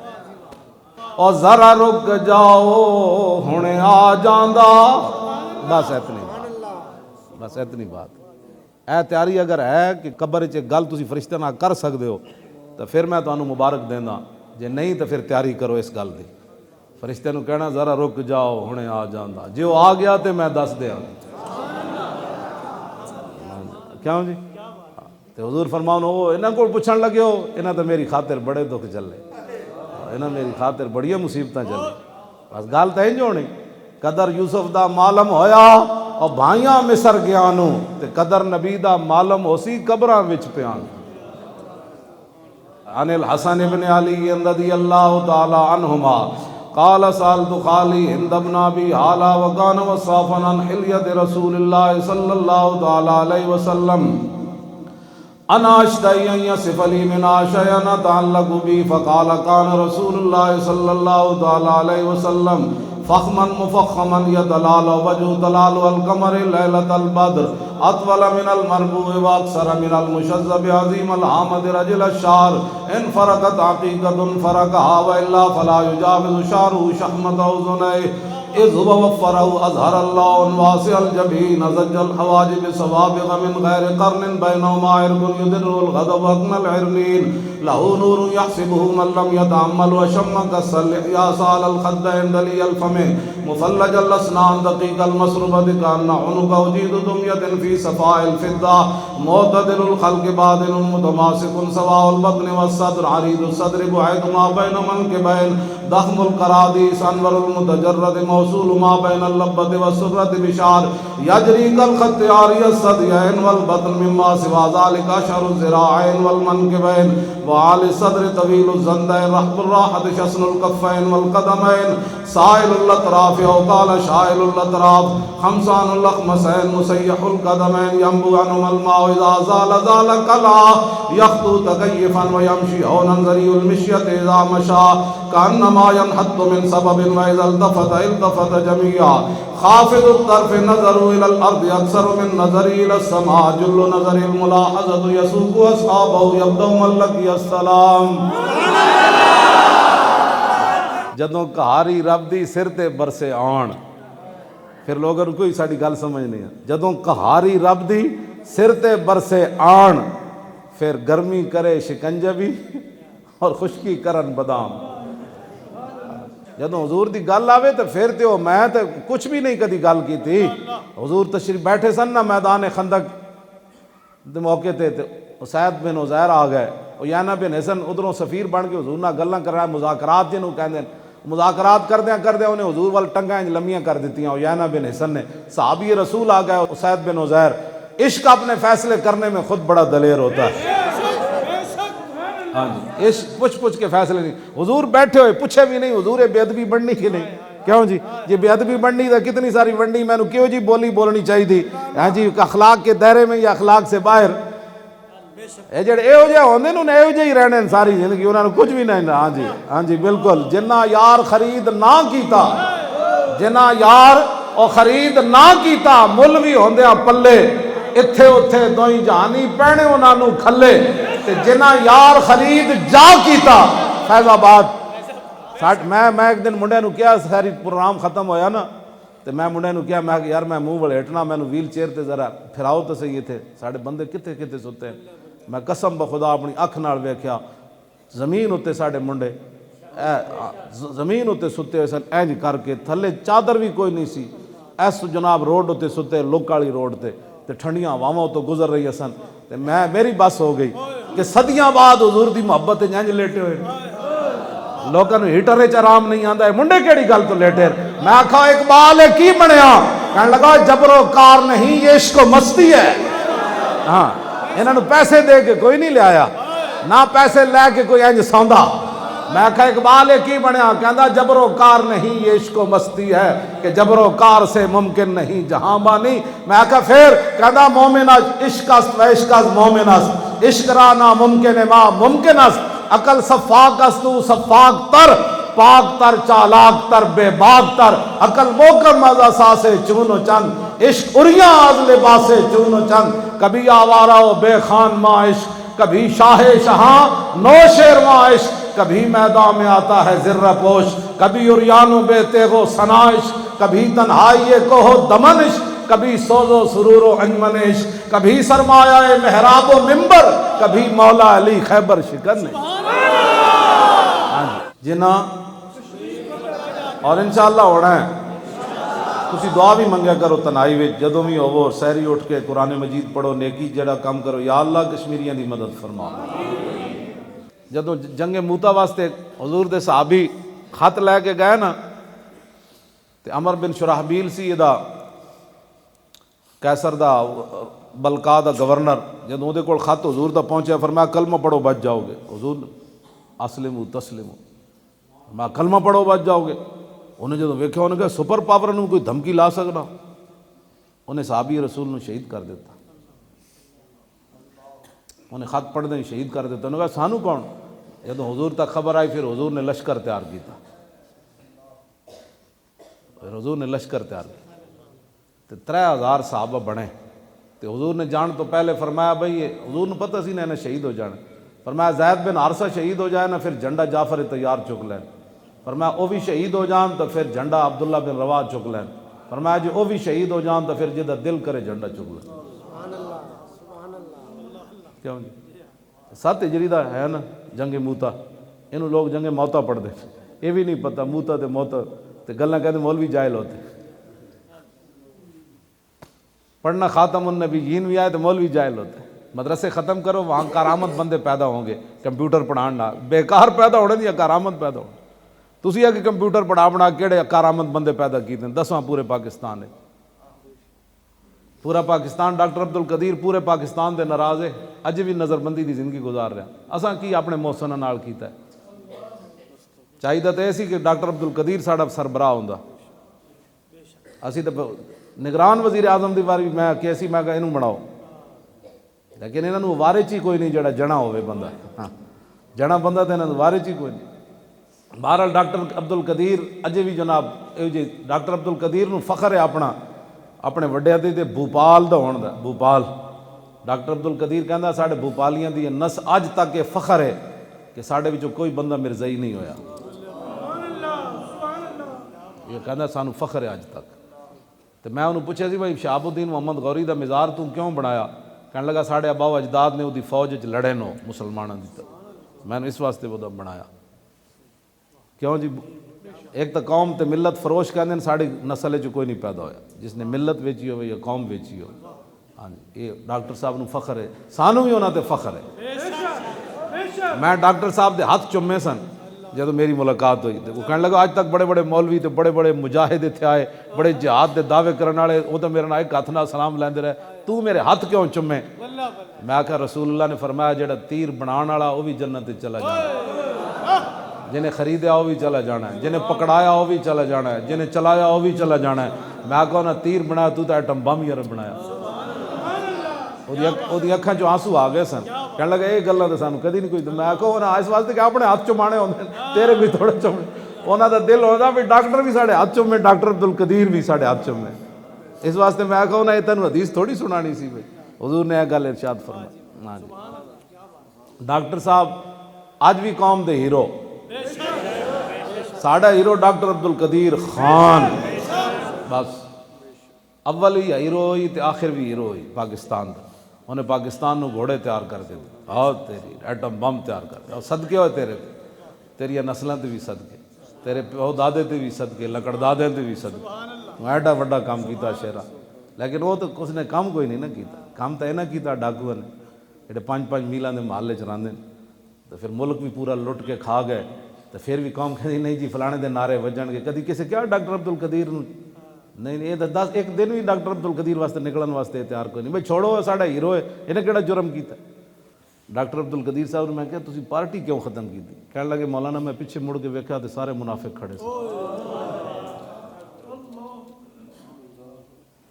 اور ذرا رک جاؤ ہنے آ جاندا، بس اتنی بات، بس اتنی بات، اے تیاری اگر ہے کہ قبر چ گل تسی فرشتے نہ کر سکتے ہو تو پھر میں تانوں مبارک دینا، جے نہیں تو پھر تیاری کرو اس گل دی، فرشتے نو کہنا ذرا رک جاؤ ہنے آ جاندا، جے وہ آ گیا تو میں دس دیا، کیوں جی تے حضور فرماؤن وہ انہاں کو پوچھن لگے ہو انہاں تو میری خاطر بڑے دکھ چلے، انہاں میری خاطر بڑی مصیبتاں چلے، بس گل تو انج ہونی قدر یوسف دا معلوم ہویا اور بھائیاں مصر گیا نو تے قدر نبی دا معلوم ہو سی قبراں وچ پیان۔ عن الحسن بن علی رضی اللہ تعالی عنہما قال سألت خالی ہند بن ابی حالہ وکان وصافا عن حلیۃ رسول اللہ صلی اللہ تعالی علیہ وسلم انا اشتہی ان یصف لی منہا شیئا نتعلق بی فقال کان رسول اللہ صلی اللہ تعالی علیہ وسلم فخما مفخما یدلال وجہ دلال القمر لیلۃ البدر اطول من المربوع واکثر من المشذب عظیم الحامد رجل الشعر ان فرقت عقیقۃ فرقها والا فلا یجاوز شعره شحمۃ اذنیہ اذ هو وفره اظهر الله واسع الجبين زج الحواجب سوابغ من غير قرن بينهما عرق يدر الغضب اقن العرنين له نور يحسبه من لم يتعمل وشم كالسلح يا سال الخدين دلي الفم مفلج الاسنان دقيق المسربة كأن عنق وجيد دمية في صفاء الفضة معتدل الخلق بادل متماسك سواء البطن والصدر عريض الصدر بعيد ما بين منكبين ضخم القراديس انور المتجرد موصول ما بين اللبة والسرة بشعر يجري كالخط عاري الثديين والبطن مما سوى ذلك أشهر الذراعين والمنكبين وعالي الصدر طويل الزندين رحب الراحة شسن الكفين والقدمين سائل الأطراف أو قال شائل الأطراف خمسان الأخمسين مسيح القدمين ينبو عنهما الماء إذا زال زال كلا يخطو تكيفا ويمشي هونا ذري المشية إذا مشى كأنما ينحط من سبب وإذا التفت جميعا خافض الطرف نظر إلى الأرض أكثر من نظر إلى السماء جل نظر الملاحظة يسوق أصحابه يبدأ من لقي السلام جدوں کہاری رب دی سر تے برسے آن پھر لوگوں کوئی ساڑی گل سمجھ نہیں ہے جدوں کہاری رب دی سر تے برسے آن پھر گرمی کرے شکنجہ اور خشکی کرن بادام جدوں حضور دی گل آوے تو پھر تے میں تے کچھ بھی نہیں کدی گل کی تھی حضور تشریف بیٹھے سن نا میدان خندق دے موقع تے اسید بن عزیر آ گئے عیینہ بن حسن ادھروں سفیر بن کے حضور نال گلاں کر رہا ہے مذاکرات جنوں کہندے مذاکرات کردیاں انہیں حضور وال ٹنگاں لمیاں کر دیتیاں عیینہ بن حسن نے صحابی رسول آ گئے اسید بن عزیر عشق اپنے فیصلے کرنے میں خود بڑا دلیر ہوتا ہے ہاں جی عشق پوچھ کے فیصلے نہیں حضور بیٹھے ہوئے پوچھے بھی نہیں حضور بے ادبی بننی کی نہیں کیوں جی یہ بے ادبی بننی تھا کتنی ساری بننی میں نے کیوں جی بولنی چاہیے تھی ہاں جی اخلاق کے دائرے میں یا اخلاق سے باہر اے جڑے ایہو جے ہوندے نے ایہو جے ہی رہنے ساری زندگی انہاں نوں کچھ بھی نہیں ہاں جی بالکل جنہ یار خرید نہ کیتا جنہ یار او خرید نہ کیتا مل بھی ہوندیاں پلے اتھے اتھے دوئی جہانی پہنے انہاں نوں کھلے تے جنہ یار خرید جا کیتا فیض آباد میں ایک دن منڈے نوں کیا ساری پروگرام ختم ہویا نا تے میں منڈے نوں کیا میں یار میں منہ ولیٹنا میں نوں ویل چیئر تے ذرا پھراؤ تے صحیح تھے ساڈے بندے کتے ستے ہیں میں قسم بخدا اپنی اکھ نال ویکھیا زمین اتے ساڈے منڈے زمین اتے ستے ہوئے سن اینج کر کے تھلے چادر بھی کوئی نہیں سی ایس جناب روڈ اتے ستے لوک والی روڈ تے ٹھنڈیاں ہواواں تو گزر رہی سن تے میری بس ہو گئی کہ صدیاں بعد حضور دی محبت انج لیٹے ہوئے لوکاں نوں ہیٹر وچ آرام نہیں آندا منڈے کیڑی گل تو لیٹے میں آکھا اقبال کی بنیا کہنے لگا جبر و کار نہیں یہ عشق و مستی ہے ہاں انہاں نوں پیسے دے کے کوئی نہیں لے آیا نہ پیسے لے کے کوئی انج سوندا میں کہا اقبال کی بنیا کہندا جبر و کار نہیں یہ عشق و مستی ہے کہ جبر و کار سے ممکن نہیں جہاں بانی میں کہا پھر کہندا مومن عشق است و عشق از مومن است عشق را ناممکن ما ممکن است عقل صفاق است تو صفاق تر پاک تر چالاک تر بے باک تر عقل محکم از اساس چون و چند عشق اریاں از لباس چون و چند کبھی آوارہ و بے خان ما عشق کبھی شاہ شہاں نو شیر ما عشق کبھی میدان میں آتا ہے زر پوش کبھی اریان و بے تیغ و ثنا عشق کبھی تنہائی کوہ و دمن عشق کبھی سوز و سرور و انجمن عشق کبھی سرمایہ محراب و منبر کبھی مولا علی خیبر شکن جنہ اور انشاءاللہ ہونا ہے تسی دعا بھی منگیا کرو تنہائی وچ جدوں بھی ہوو سحری اٹھ کے قرآن مجید پڑھو نیکی جڑا کام کرو یا اللہ کشمیریاں دی مدد فرما جدوں جنگ موتا واسطے حضور دے صحابی خط لے کے گئے نا تے عمر بن شرحبیل سی دا کیسر دا بلقا دا گورنر جدوں دے کول خط حضور دا پہنچیا فرمایا کلمہ پڑھو بچ جاؤ گے حضور اسلمو تسلمو میں کلمہ پڑھو بچ جاؤ گے انہیں جدوں ویکھیا انہیں کہا سپر پاور نوں کوئی دھمکی لا سکنا انہیں صحابی رسول نوں شہید کر دیتا انہیں خط پڑھ دیں شہید کر دیتے. انہوں نے کہا سانو کون؟ جب حضور تک خبر آئی پھر حضور نے لشکر تیار کیتا, پھر حضور نے لشکر تیار کیا تو 3000 صحابہ بنے. تو حضور نے جان تو پہلے فرمایا بھائی یہ حضور نے پتہ سی نا انہیں شہید ہو جانا, فرمایا زید بن حارثہ شہید ہو جائے نا پھر جھنڈا جعفر تیار چک لین, فرمایا وہ بھی شہید ہو جان تو پھر جھنڈا عبداللہ بن رواح چک لین, فرمایا جی وہ بھی شہید ہو جان تو پھر جدہ دل کرے جھنڈا چک لین. کیوں جی 7 ہجری دا ہے نا جنگ موتا, انہوں لوگ جنگ موتا پڑھ دے, یہ بھی نہیں پتہ موتا تے موتا تے گلاں کہتے مولوی جاہل ہوتے. پڑھنا خاتم النبیین بھی آئے تو مولوی جاہل ہوتے. مدرسے ختم کرو وہاں کارآمد بندے پیدا ہوں گے, کمپیوٹر پڑھانا بیکار پیدا ہونے دیا کارآمد پیدا ہونے. تسی کہ کمپیوٹر پڑھا بنا کیڑے کارآمد بندے پیدا کیتے ہیں 10واں پورے پاکستان ہے, پورا پاکستان ڈاکٹر عبد القدیر پورے پاکستان دے ناراض ہے, اج بھی نظر بندی دی زندگی گزار رہا. اساں کی اپنے محسن نال کیتا ہے؟ چاہیے تو ایسی کہ ڈاکٹر عبد القدیر ساڈا سربراہ ہوندا. اسی تو نگران وزیر اعظم دی باری میں کیسی میں کہا انہوں بناؤ, لیکن انہوں نے وارے چی کوئی نہیں جڑا جنا ہوئے بندہ. ہاں جنا بندہ تو انہوں نے وارے چی کوئی نہیں. بہرحال ڈاکٹر عبد القدیر اجے بھی جناب ڈاکٹر عبد القدیر نو فخر ہے اپنے وڈے تے بھوپال دا ہون دا. بھوپال ڈاکٹر عبد القدیر کہندا ساڈے بھوپالیاں دی نس اج تک یہ فخر ہے کہ ساڈے وچوں کوئی بندہ مرزائی نہیں ہویا. یہ کہندا سانو فخر ہے اج تک. تو میں انہوں پوچھا سی بھائی شہاب الدین محمد غوری دا مزار تو کیوں بنایا؟ کہنے لگا ساڑھے ابا و اجداد نے وہ دی فوج وچ لڑے نو مسلمانوں دی طرف, میں نے اس واسطے وہ بنایا. کیوں جی ایک تو قوم تے ملت فروش کہندے ہیں ساڑھی نسل جو کوئی نہیں پیدا ہویا جس نے ملت ویچی ہو یا قوم ویچی ہو. ہاں جی یہ ڈاکٹر صاحب نو فخر ہے, سانو بھی انہاں تے فخر ہے. میں ڈاکٹر صاحب دے ہاتھ چومے سن جب میری ملاقات ہوئی تو وہ کہنے لگا آج تک بڑے بڑے مولوی تے بڑے بڑے مجاہد اتھے آئے, بڑے جہاد دے دعوے کرنے والے, وہ تو میرے نال ایک ہاتھ نال سلام لیندے رہے, تو میرے ہاتھ کیوں چومے؟ میں کہا رسول اللہ نے فرمایا جڑا تیر بنان والا وہ بھی جنت چلا جانا ہے, جنہیں خریدیا وہ بھی چلا جانا ہے, جنہیں پکڑایا وہ بھی چلا جانا ہے, جنہیں چلایا وہ بھی چلا جانا ہے. میں کہا نہ تیر بنایا تو ایٹم بم ہی بنایا. وہ اکھاں چوں آنسو آ گئے سن, کہنے لگا یہ گلاں تے سانوں کدی نہیں کوئی. میں کہا اس واسطے کہ اپنے ہاتھ چومانے ہوندے تیرے بھی تھوڑے چومے. انہاں دا دل ہوندا بھی ڈاکٹر بھی ساڈے ہاتھ چومے, ڈاکٹر عبد القدیر بھی ساڈے ہاتھ چومے. اس واسطے میں کہا نہ یہ تینوں حدیث تھوڑی سنانی سی بھائی, حضور نے یہ گل ارشاد فرمائی. ہاں جی ڈاکٹر صاحب اج بھی قوم دے ہیرو, ساڈا ہیرو ڈاکٹر عبد القدیر خان, بس اول بھی ہیرو ہوئی تے آخر بھی ہیرو ہوئی پاکستان دا. انہیں پاکستان نو گھوڑے تیار کر کے دے, آؤ تیری ایٹم بم تیار کر کے, اور صدقے ہوئے تیرے تیری نسلیں تے بھی صدقے, تیرے پیو دادے تے بھی صدقے, لکڑ دادے تے بھی صدقے. ایڈا وڈا کام کیتا شہرا, لیکن وہ تو اس نے کام کوئی نہیں نہ کیتا. کام تو یہ نہ کیتا ڈاکو نے جڑے 5-5 میلاں دے محلے چ رہندے تو پھر ملک بھی پورا لٹ کے کھا گئے. تو پھر بھی قوم کہندی نہیں جی فلانے دے نعرے وجن گے, کدی کسے کیا ڈاکٹر عبد القدیر نہیں یہ تو 10 ایک دن بھی ڈاکٹر عبد القدیر واسطے نکلن واسطے تیار کوئی نہیں. بھائی چھوڑو ساڈا ہیرو ہے, انہیں کیڑا جرم کیتا. ڈاکٹر عبد القدیر صاحب نے میں کہا تسی پارٹی کیوں ختم کی تھی؟ کہنے لگے مولانا میں پیچھے مڑ کے ویکھا تو سارے منافق کھڑے سے.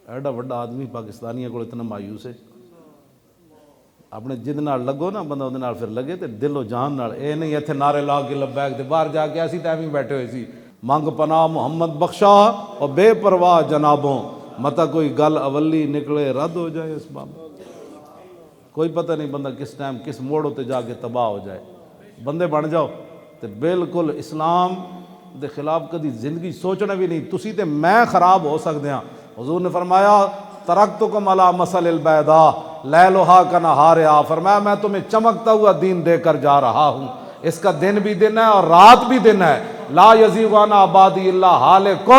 ایڈا وڈا آدمی پاکستانیوں کو اتنا مایوس ہے. اپنے جد نال لگو نا بندہ اودے نال پھر لگے تے دل و جان نال. اے نہیں ایتھے نعرے لا کے لبیک تے باہر جا کے اسی ٹائم ہی بیٹھے ہوئے سی منگ پناہ محمد بخشا اور بے پرواہ جنابوں, متا کوئی گل اولی نکلے رد ہو جائے اس باب. کوئی پتہ نہیں بندہ کس ٹائم کس موڑ تے جا کے تباہ ہو جائے. بندے بن جاؤ تے بالکل اسلام دے خلاف کدی زندگی سوچنا بھی نہیں. تسی تے میں خراب ہو سکتے ہیں. حضور نے فرمایا ترکتکم علی مثل البیضاء لیلھا کنہارھا, فرمایا میں تمہیں چمکتا ہوا دین دے کر جا رہا ہوں, اس کا دن بھی دن ہے اور رات بھی دن ہے. لا یزیغ عنہ عبادی الا ہالک.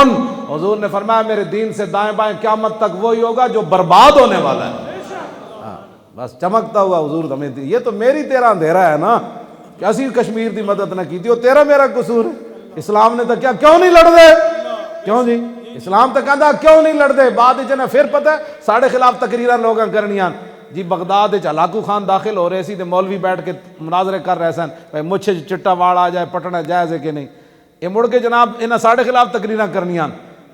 حضور نے فرمایا میرے دین سے دائیں بائیں قیامت تک وہی ہوگا جو برباد ہونے والا ہے. بس چمکتا ہوا حضور ہمیں. یہ تو میری تیرا اندھیرا ہے نا کہ اسی کشمیر دی مدد نہ کی تھی, وہ تیرا میرا قصور ہے. اسلام نے تو کیا کیوں نہیں لڑ دے؟ کیوں جی اسلام تو کہندا کیوں نہیں لڑ دے؟ بعد وچ پھر پتہ ہے ساڑے خلاف تقریراں لوگاں کرنیاں جی. بغداد وچ ہلاکو خان داخل ہو رہے سی تے مولوی بیٹھ کے مناظرے کر رہے سن بھائی مچھ چٹا واڑ آ جائے پٹنا جائز ہے کہ نہیں. یہ مڑ کے جناب انہاں ساڑے خلاف تقریراں کرنیاں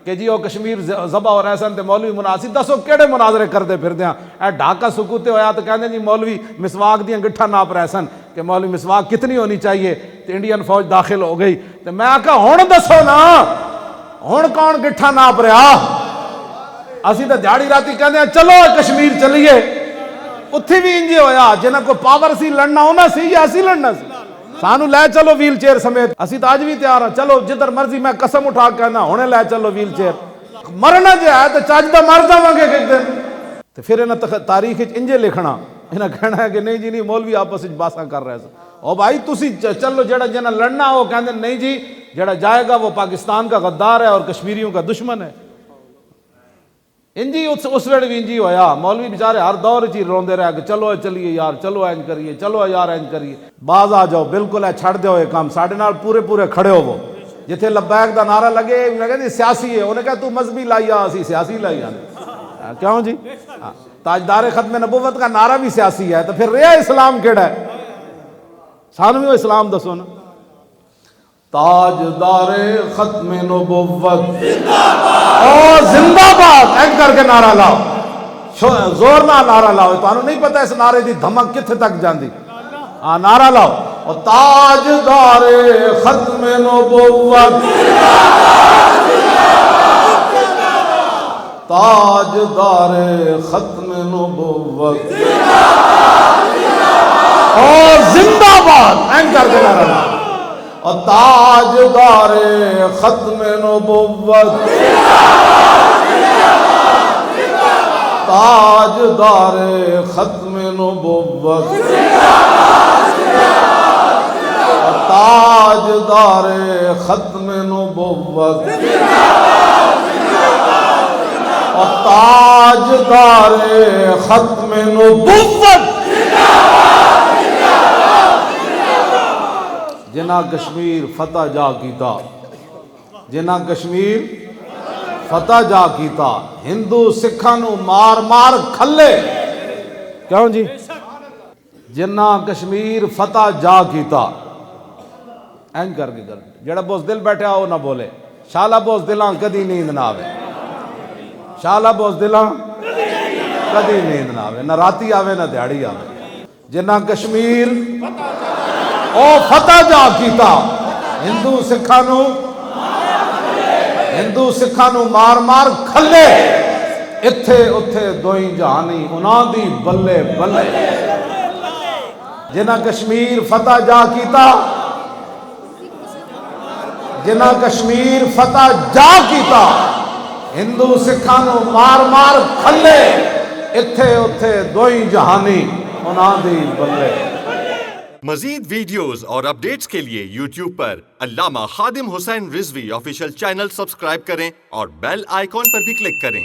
کہ جی وہ کشمیر ذبح ہو رہے سن تے مولوی مناسی دسو کہڑے مناظرے کرتے پھردے ہیں اے ڈھاکہ سکوتے ہویا تو کہندے جی مولوی مسواک دیاں گٹھا ناپ رہے سن کہ مولوی مسواک کتنی ہونی چاہیے تے انڈین فوج داخل ہو گئی تے میں آکھا ہن دسو نا ہن کون گٹھا ناپ رہا اسی تے دیہڑی راتی کہندے ہیں چلو کشمیر چلیے اتھی بھی انجے ہویا جنہاں کو پاور سی لڑنا ہونا سی یا اسی لڑنا سی سانو لے چلو ویل چیئر سمیت اسی تو آج بھی تیار ہیں چلو جدھر مرضی میں قسم اٹھا کے کہنا ہونے لے چلو ویل چیئر مرنا جو ہے تو چاجدہ مر جاواں گے ایک دن تو پھر انہاں تاریخ انجے لکھنا انہاں کہنا ہے کہ نہیں جی نہیں مولوی آپس وچ باساں کر رہے ہیں او بھائی تسی چلو جڑا جنہاں لڑنا ہو کہندے نہیں جی جڑا جائے گا وہ پاکستان کا غدار ہے اور کشمیریوں کا دشمن ہے انجی اس ویڑ بھی انجی ہویا مولوی بیچارے ہر دور چی روندے رہے کہ چلو چلیے یار چلو اینج کریے چلو یار اینج کریے باز آ جاؤ بالکل ہے چھڑ دیو یہ کام ساڑھے نال پورے کھڑے ہو وہ جتھے لبیک دا نعرہ لگے لگے سیاسی ہے انہیں کہا تو مذہبی لائی اسی سیاسی لائی کیوں جی تاجدار ختم نبوت کا نعرہ بھی سیاسی ہے تو پھر رہا اسلام کیڑا ہے سانو بھی وہ اسلام دسو نا تاجدار ختم نبوت زندہ باد ایک کر کے نعرہ لاؤ زور نہ نعرہ لاؤ تو نہیں پتہ اس نعرے دی دھمک کتنے تک جاندی ہاں نعرہ لاؤ اور تاجدار ختم نبوت تاجدار ختم نبوت اور زندہ باد ایک کر کے نعرہ لاؤ اور تاجدار ختم نبوت تاجدار ختم نبوت تاجدار ختم نبوت اور تاجدار ختم نبوت جنہ کشمیر فتح جا کیتا جنہ کشمیر فتح جا کیتا ہندو سکھاں نو مار مار کھلے کیوں جی جنہ کشمیر فتح جا کیتا این کر کے جڑا بوس دل بیٹھا ہو نہ بولے شالا بوس دلاں کدی نیند نہ آوے شالا بوس دلاں کدی نیند نہ آوے نہ راتی آوے نہ دیہڑی آوے جنہ کشمیر او فتح جا کیتا ہندو سکھاں نو مار مار کھلے اتھے اتھے دوئی جہانی انہاں دی بلے بلے جنہ کشمیر فتح جا کیتا جنہ کشمیر فتح جا کیتا ہندو سکھاں نو مار مار کھلے اتھے اتھے دوئی جہانی انہاں دی بلے مزید ویڈیوز اور اپڈیٹس کے لیے یوٹیوب پر علامہ Khadim Hussain Rizvi official channel subscribe کریں اور بیل آئیکن پر بھی کلک کریں